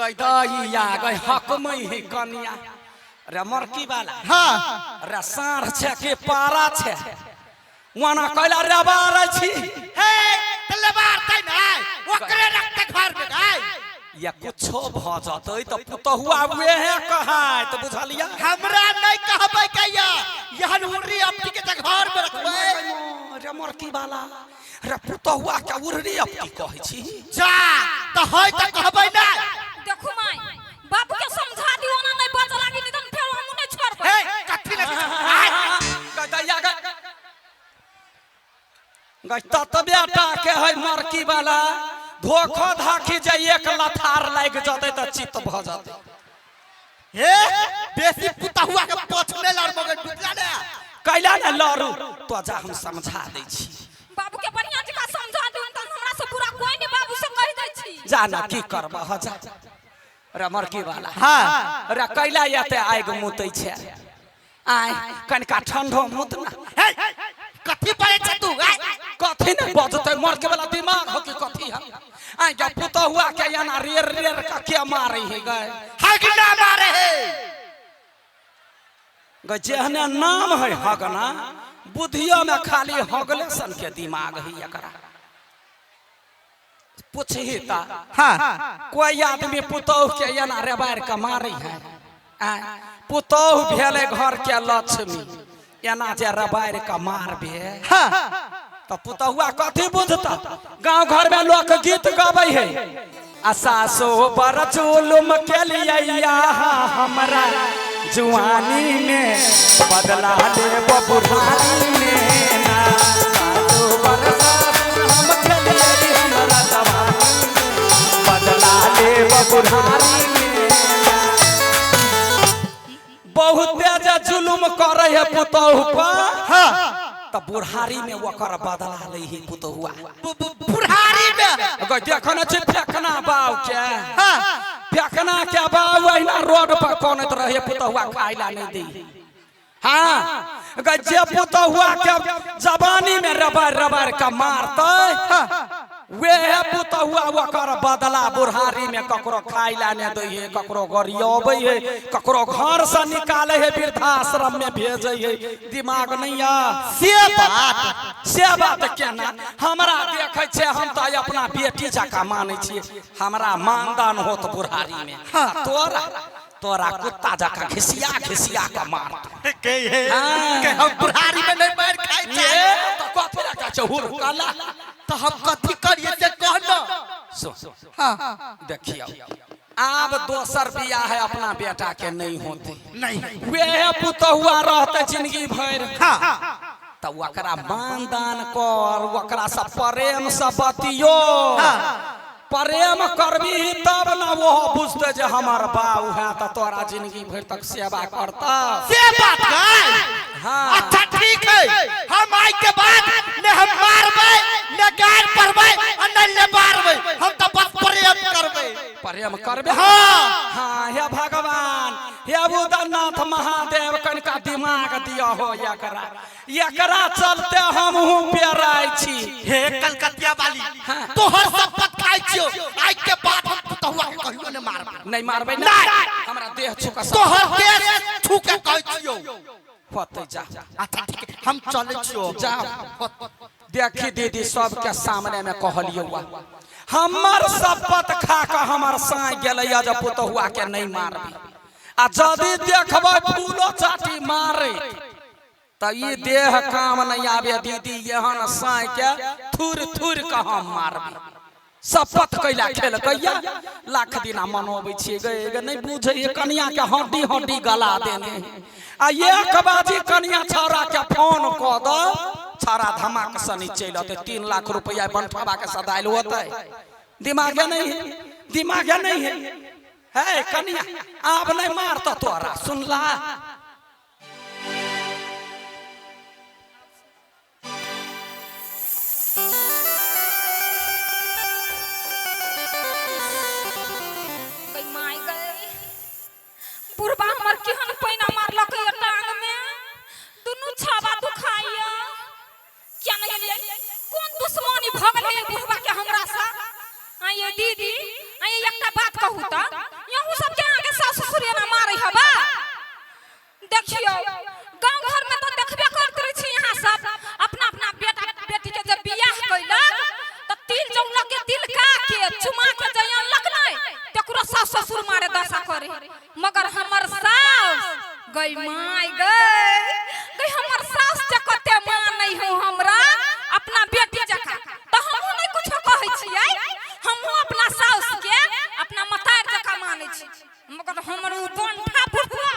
गई दहिया गई हकमै है कनिया रे मरकी वाला हाँ रे साढ़ छे के पारा छे वना कहला रे बार छी हे तले बार तै नै ओकरे रखते घर में गाय या कुछो भ जतै त पुतहुआ हुए है कहाय त बुझलिया हमरा नै कहबै कहिया यहन उरी अपनी के घर में रखबै रे मरकी वाला रे पुतहुआ के उरी अपनी कहै छी जा त होय त कहबै नै देखू माई बाप के समझा दियो ना नहीं बच लागी निदन फेर हम नहीं छोड़बै हे कथि ले गदैया गई त बेटा के है मरकी वाला धोखा धाखी जे एक लथार लाग जते त चित्त भ जते हे बेसी पुतहुआ के पोछने लड़ मगर बुझला ने कैला न लरू तो जा हम समझा दै छी बाबू के बढ़िया जका समझा दियो त हमरा से पूरा कोई नहीं बाबू से कह दै छी जाना की करब ह जा रे मरकी वाला हां रे कैला याते आइग मुतै छे आइ कनका ठंडो मुत ना हे कथि पड़े छ तू कथि न बजते मर के वाला दिमाग हो कि कथि है आइ जा पुतहुआ के याना रेर रेर का के मारे है गए हगना मारे है गए जेहने नाम है हगना बुधिया में खाली हगले सन के दिमाग है एकरा पूछही ता हां कोई आदमी पुतहु के याना रे बार का मारे है पुतहु भेले घर के लक्ष्मी एना जे रबार का मारबे हां तो पुतहुआ कथी बुझता गांव घर में लोक गीत गाबै है आसासो बर जुलुम के लिया हमरा जुआनी में बदला ले बुढ़ानी में ना सासो बर हम के लिए हमरा जवानी में बदला ले बुढ़ानी में बहुत जे जुलुम करे है पुतहु पर हां त बुढ़ारी में ओकर बदला ले ही पुतहुआ बुढ़ारी में गई देखन छ फेकना बाव के हां फेकना के बाव एना रोड पर कोनत रहे पुतहुआ खाइला नहीं दी हां गई जे पुतहुआ के जवानी में रबर रबर का मारते वे पुतहुआ ओकर बदला बुढ़ारी में ककरो खाइला ने दै है ककरो गरियाबै है ककरो घर से निकाले है वृद्धाश्रम में भेजे है दिमाग नहीं से बात केना हमरा देखे छे हम त अपना बेटी जका मानै छी हमरा मानदान होत बुढ़ारी में तोरा तोरा कुत्ता जका घिसिया घिसिया का मार के है के हम बुढ़ारी में नहीं मार खाइ छै तो कथि का चहुर काला तो हम कथि करिए से कहना हां देखियो अब दोसर बियाह है अपना बेटा के नहीं होते नहीं वे पुतहुआ रहते जिंदगी भर हां त ओकरा मानदान कर ओकरा से प्रेम से बतियो प्रेम करबी तब ना वो बुझते जे हमर बाऊ है त तोरा जिंदगी भर तक सेवा करता से बात है हां अच्छा ठीक है हम आज के बाद ने हम मारबै ने गार पढ़बै और ने ले मारबै हम त बस प्रेम करबै हां हां हे भगवान हे बुद्धनाथ महादेव कनका दिमाग दिया हो एकरा चलते हम हूं पेराई छी हे कलकतिया वाली तोहर शपथ खाइ छियो आज के बाद हम पुतहुआ के कहियो ने मारबै नहीं मारबै नहीं हमरा देह छुका तोहर देह छुके कहै छियो होते जा अच्छा ठीक है हम चलै छियो जा देखी दीदी सबके सामने में कहलियो हमर शपथ खा के हमर साई गेलै जे पुतहुआ के नहीं मारबी आ जदी देखबै फूलो चाटी मारे त ई देह काम नहीं आवे दीदी एहन साई के थुर थुर के हम मारबी शपथ कैला खेल कैया लाख दिना मनोबै छी गए नहीं बुझे कनिया के हड्डी हड्डी गला देने आ एक बाजी कनिया छौरा के फोन क द छौरा धमाक सनी चल अते 3 लाख रुपया बंठवा के सदाइल होते दिमाग नहीं है कनिया अब नहीं मारता तोरा सुनला बुढ़बा हमर केहन पैना मारलक ये टांग में दुनु छाबा दुखाइया क्या नहीं गेलिए कोन दुश्मनी भगले बुढ़बा के हमरा सा आ ये दीदी आ ये एकटा बात कहू त गई माय गई हमर सास जकते मां नहीं हो हमरा अपना बेटी जका तो हम नहीं कुछ कहै छियै हम अपना सास के अपना मतार जका मानै छी मगर हमर उ बंठा फुफुआ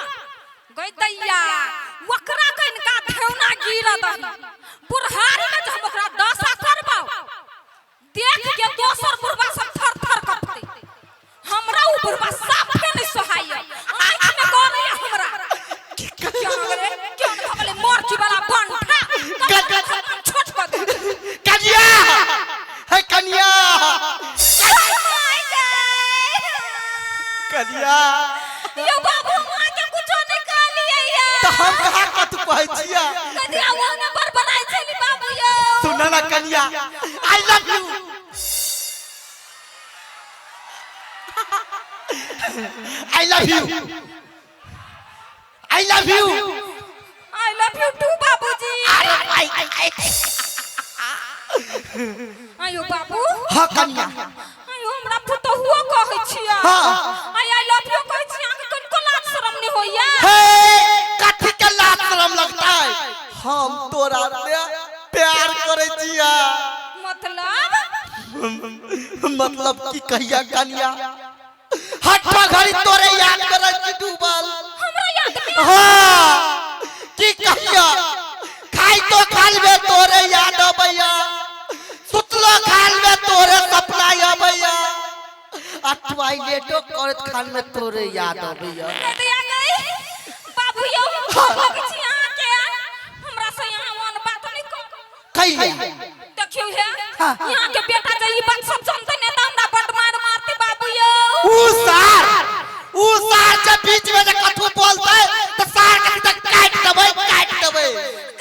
गई दैया ओकरा कनका ठेउना गिर दही बुढ़ारी में हम ओकरा दशा करबौ देख के दोसर बुढ़वा सब थर थर कपते हमरा उ बुढ़वा साफे नहीं सोहाय आंख में गोरे हमरा क्यों भले मोरकी वाला बंठा छोट कर दे कन्या है कन्या कन्या यो बाबू मां के कुछो नहीं कहलिए या तो हम कहां का तू कहै छिया कन्या वो नंबर बनाई छली बाबू यो सुन ना कन्या I love you I love you I love you I love you too बाबूजी आयो बाबू हां कन्या आयो हमरा पुतो हुआ कहै छिया हां आई लव यू कहै छिया कि कनको लाज शरम नहीं होइया हे कथि के लाज शरम लगता है हम तोरा से प्यार करे छिया मतलब की कहिया कन्या हटवा घड़ी तोरे याद करे छी डूबल हमरा याद नहीं हां की कहिया खाई तो खालबे तोरे याद अबैया सुतलो खालबे तोरे सपना अबैया टॉयलेटो करत खान में तोरे याद अबैया दिया गई बाबू यो कहै छी अहाँ के हमरा से यहाँ वन बात नहीं कहिया देखियो है यहाँ के बेटा जे ई बात सब जानते ने त हमरा बड़ मार मारते बाबू यो उ सार के बीच में जे कथु बोलते त सार के तक काट देबै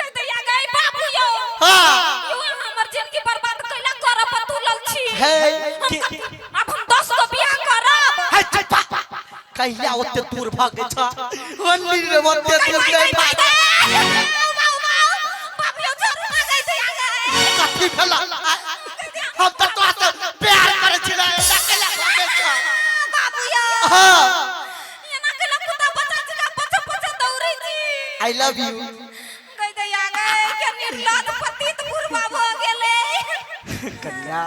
कह दिया गई बाबू यो हां यो हमर जिंदगी बर्बाद कैला कर पर तुलल छी हे अब हम 10 को बियाह करब हे चप्पा कहिया ओते दूर भागे छ मंदिर रे ओते दूर नहीं भागे बाबू यो जरूर आ गई दिया गई कथि भेला हम त तोरा से प्यार करे छी ना अकेला भागे छ बाबू यो हां एना केला कुत्ता बच्चा जका पछ पछ दौड़ै छी आई लव यू कह दिया गई के निर्लज पतित बुढ़वा भ गेले कन्या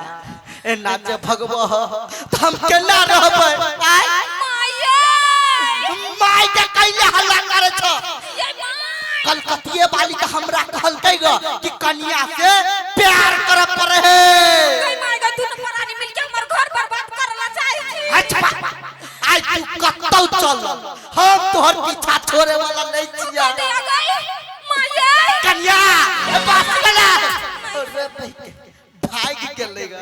ए नाचे भगवा त हम केना रहबै माय के कैले हल्ला करे छ कलकतिए वाली के हमरा कहलकै ग कि कन्या से प्यार करे पड़े है कई माय ग दुनु परानी मिलके हमर घर बर्बाद करला चाहि छी अच्छा आज तू कतौ चल हम तोहर पीछा छोड़े वाला नहीं छिया दिया गई माय कन्या ए बात बना अरे भाग गेलै ग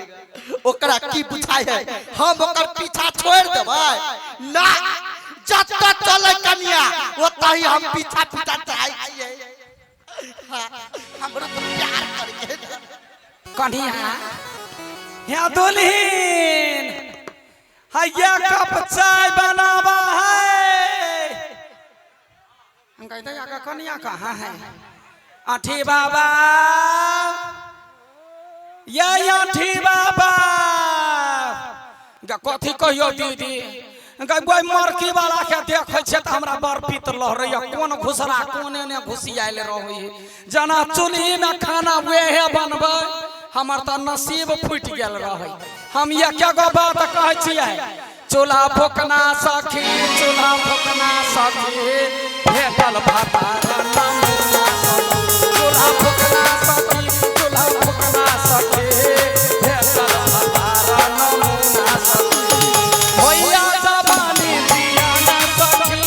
ओकरा की बुझाय है हम ओकर पीछा छोड़ देबै ना जत चले कन्या ओतही हम पीछा चाहै छियै हमरो तो प्यार करके कन्या यहाँ दुल्हन हैया कप चाय बनावा है हम कहते हैं कन्या कहाँ है आठी बाबा ये आठी बाबा कथी कहियो दीदी कोई मरकी वाला के देखे छे त हमरा बर पीत लहरैया कोन घुसरा कोने ने घुसियाइल रहै जना चूल्ही में खाना वेहे बनबै हमर त नसीब फुट गेल रहै हम ये क्या गो बात कहै छियै चूल्हा फूकना सखी चूल्हा फूकना सखी भेटल भातार नमूना चूल्हा फूकना सखी चूल्हा फूकना सखी भेटल भातार नमूना सखी भैया जवानी दिया ना सखी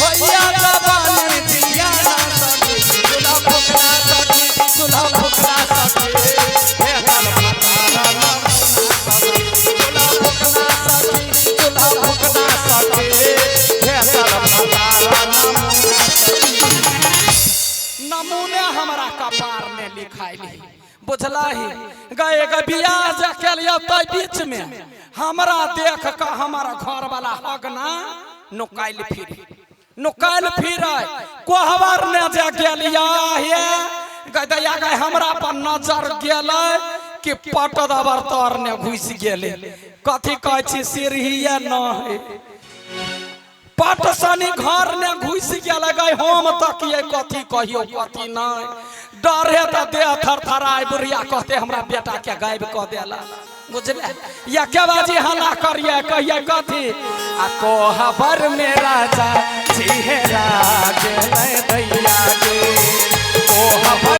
भैया जवानी दिया ना सखी चूल्हा फूकना सखी चूल्हा फूकना सखी भेटल भातार नमूना सखी चूल्हा फूकना सखी चूल्हा फूकना सखी भेटल भातार नमूना नमूने हमरा कपार में लिखाइली बुझलही गए ग बियाह जे केलिए तै बीच में हमरा देख के हमारा घर वाला हगना नुकाइल फिरे कोहबर ने जे गेलिया हे गदैया गए हमरा पर नजर गेलै कि पट दबर तर ने घुस गेले कथी कहै छी सिरहिया न है पट सनी घर ने घुस गेल गए हम तकिए कथी कहियो कथी नहीं डरे त देह थरथराए बुढ़िया कहते हमरा बेटा के गायब क देला बुझले या के बाजी हल्ला करिए कहिए कथी आ कोहबर में राजा चेहरा गेलै दैया